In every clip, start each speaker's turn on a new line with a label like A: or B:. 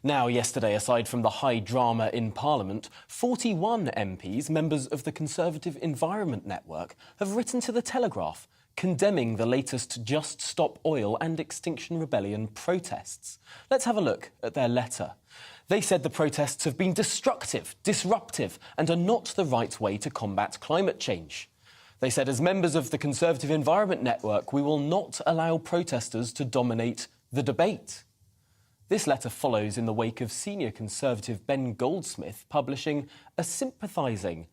A: Now, yesterday, aside from the high drama in Parliament, 41 MPs, members of the Conservative Environment Network, have written to The Telegraph, condemning the latest Just Stop Oil and Extinction Rebellion protests. Let's have a look at their letter. They said the protests have been destructive, disruptive, and are not the right way to combat climate change. They said, as members of the Conservative Environment Network, we will not allow protesters to dominate the debate. This letter follows in the wake of senior Conservative Ben Goldsmith publishing a sympathising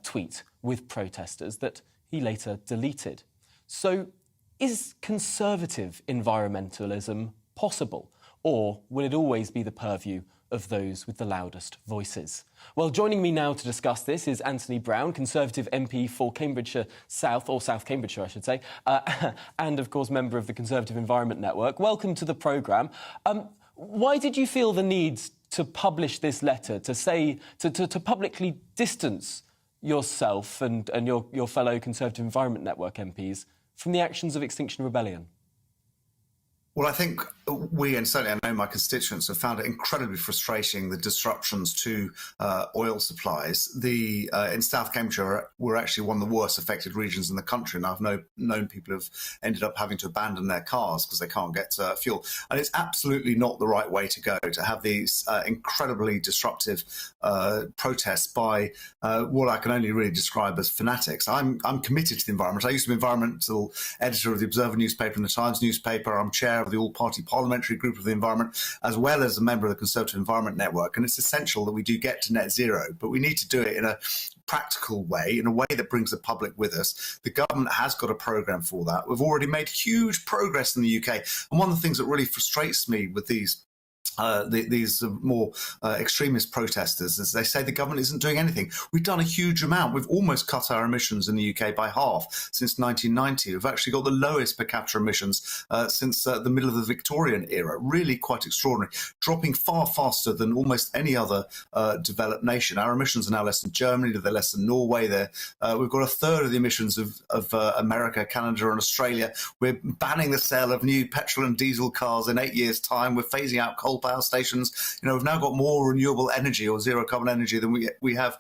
A: tweet with protesters that he later deleted. So, is Conservative environmentalism possible, or will it always be the purview of those with the loudest voices? Well, joining me now to discuss this is Anthony Browne, Conservative MP for Cambridgeshire South, or South Cambridgeshire, I should say, and, of course, member of the Conservative Environment Network. Welcome to the programme. Why did you feel the need to publish this letter, to say, to publicly distance yourself and your fellow Conservative Environment Network MPs from the actions of Extinction Rebellion?
B: Well, I think we, and certainly I know my constituents, have found it incredibly frustrating, the disruptions to oil supplies. In South Cambridgeshire, we're actually one of the worst affected regions in the country, and I've known people who've ended up having to abandon their cars because they can't get fuel. And it's absolutely not the right way to go, to have these incredibly disruptive protests by what I can only really describe as fanatics. I'm committed to the environment. I used to be environmental editor of the Observer newspaper and the Times newspaper. I'm chair of the all-party parliamentary group of the environment, as well as a member of the Conservative Environment Network. And it's essential that we do get to net zero, but we need to do it in a practical way, in a way that brings the public with us. The government has got a programme for that. We've already made huge progress in the UK. And one of the things that really frustrates me with these more extremist protesters, as they say, the government isn't doing anything. We've done a huge amount. We've almost cut our emissions in the UK by half since 1990. We've actually got the lowest per capita emissions since the middle of the Victorian era. Really quite extraordinary, dropping far faster than almost any other developed nation. Our emissions are now less than Germany, they're less than Norway. We've got a third of the emissions of America, Canada and Australia. We're banning the sale of new petrol and diesel cars in 8 years' time. We're phasing out coal power stations. We've now got more renewable energy or zero carbon energy than we have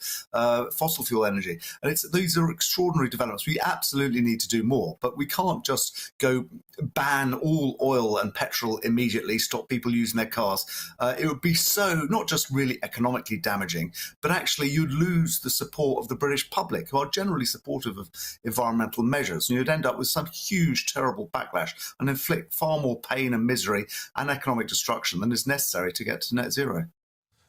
B: fossil fuel energy. And these are extraordinary developments. We absolutely need to do more, but we can't just go ban all oil and petrol immediately, stop people using their cars. It would be so not just really economically damaging, but actually you'd lose the support of the British public, who are generally supportive of environmental measures. And you'd end up with some huge, terrible backlash and inflict far more pain and misery and economic destruction than is necessary to get to net zero.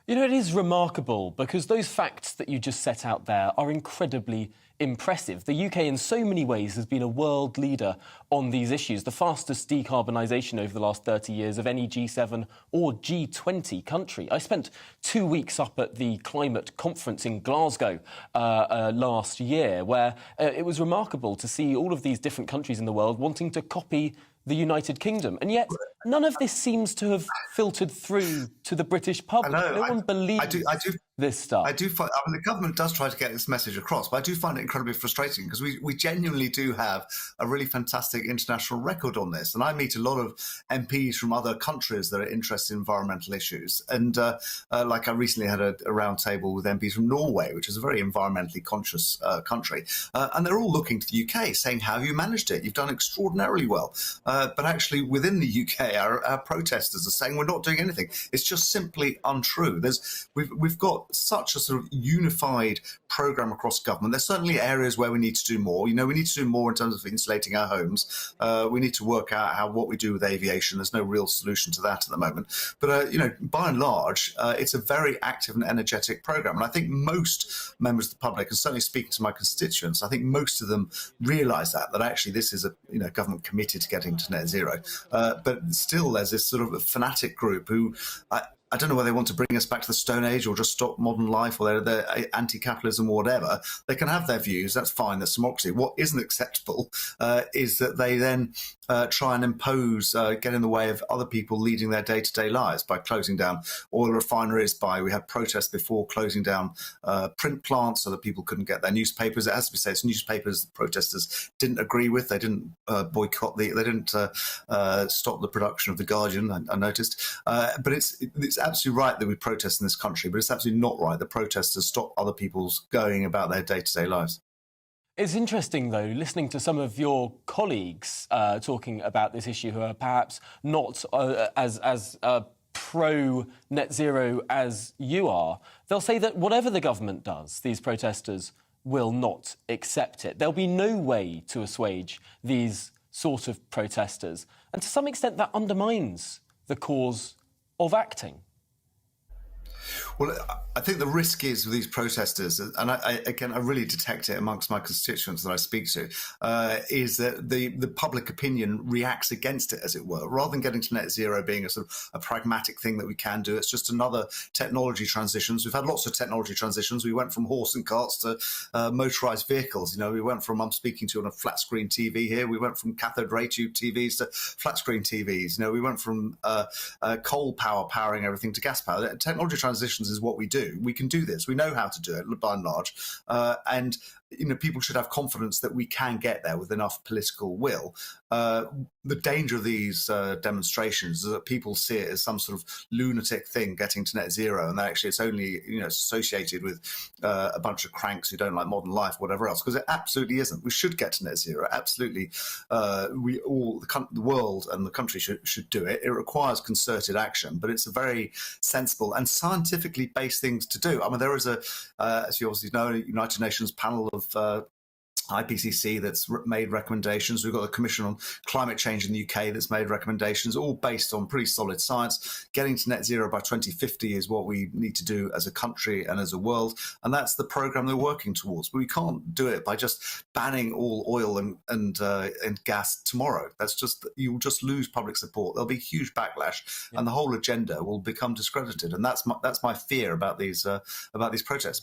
A: You know, it is remarkable because those facts that you just set out there are incredibly impressive. The UK in so many ways has been a world leader on these issues, the fastest decarbonisation over the last 30 years of any G7 or G20 country. I spent 2 weeks up at the climate conference in Glasgow last year, where it was remarkable to see all of these different countries in the world wanting to copy the United Kingdom. And yet none of this seems to have filtered through to the British public. No one believes this stuff.
B: The government does try to get this message across, but I do find it incredibly frustrating because we genuinely do have a really fantastic international record on this. And I meet a lot of MPs from other countries that are interested in environmental issues. And like I recently had a round table with MPs from Norway, which is a very environmentally conscious country. And they're all looking to the UK saying, how have you managed it? You've done extraordinarily well. But actually within the UK, our protesters are saying we're not doing anything. It's just simply untrue. We've got such a sort of unified programme across government. There's certainly areas where we need to do more. We need to do more in terms of insulating our homes. We need to work out what we do with aviation. There's no real solution to that at the moment. But, by and large, it's a very active and energetic programme. And I think most members of the public, and certainly speaking to my constituents, I think most of them realise that actually this is a government committed to getting to net zero. But still, there's this sort of fanatic group who I don't know whether they want to bring us back to the Stone Age or just stop modern life, or they're anti-capitalism or whatever. They can have their views. That's fine. That's democracy. What isn't acceptable is that they then try and impose, get in the way of other people leading their day-to-day lives by closing down oil refineries. We had protests before closing down print plants so that people couldn't get their newspapers. It has to be said, it's newspapers the protesters didn't agree with. They didn't boycott they didn't stop the production of The Guardian, I noticed. But it's it's absolutely right that we protest in this country, but it's absolutely not right that protesters stop other people's going about their day-to-day lives.
A: It's interesting, though, listening to some of your colleagues talking about this issue who are perhaps not as pro-net zero as you are. They'll say that whatever the government does, these protesters will not accept it. There'll be no way to assuage these sort of protesters. And to some extent, that undermines the cause of acting.
B: Well, I think the risk is with these protesters, and I really detect it amongst my constituents that I speak to, is that the public opinion reacts against it, as it were. Rather than getting to net zero being a sort of a pragmatic thing that we can do, it's just another technology transitions. We've had lots of technology transitions. We went from horse and carts to motorised vehicles. You know, we went from, I'm speaking to you on a flat screen TV here, we went from cathode ray tube TVs to flat screen TVs. You know, we went from coal power powering everything to gas power. Technology transitions is what we do. We can do this. We know how to do it by and large. And you know, people should have confidence that we can get there with enough political will. The danger of these demonstrations is that people see it as some sort of lunatic thing getting to net zero, and that actually it's only, you know, it's associated with a bunch of cranks who don't like modern life, whatever else, because it absolutely isn't. We should get to net zero. Absolutely. We all, the world and the country should do it. It requires concerted action, but it's a very sensible and scientifically based things to do. I mean, there is as you obviously know, United Nations panel of IPCC that's made recommendations. We've got the Commission on Climate Change in the UK that's made recommendations, all based on pretty solid science. Getting to net zero by 2050 is what we need to do as a country and as a world, and that's the programme they're working towards. But we can't do it by just banning all oil and gas tomorrow. That's just, you'll just lose public support. There'll be huge backlash, and the whole agenda will become discredited. And that's my fear about these protests.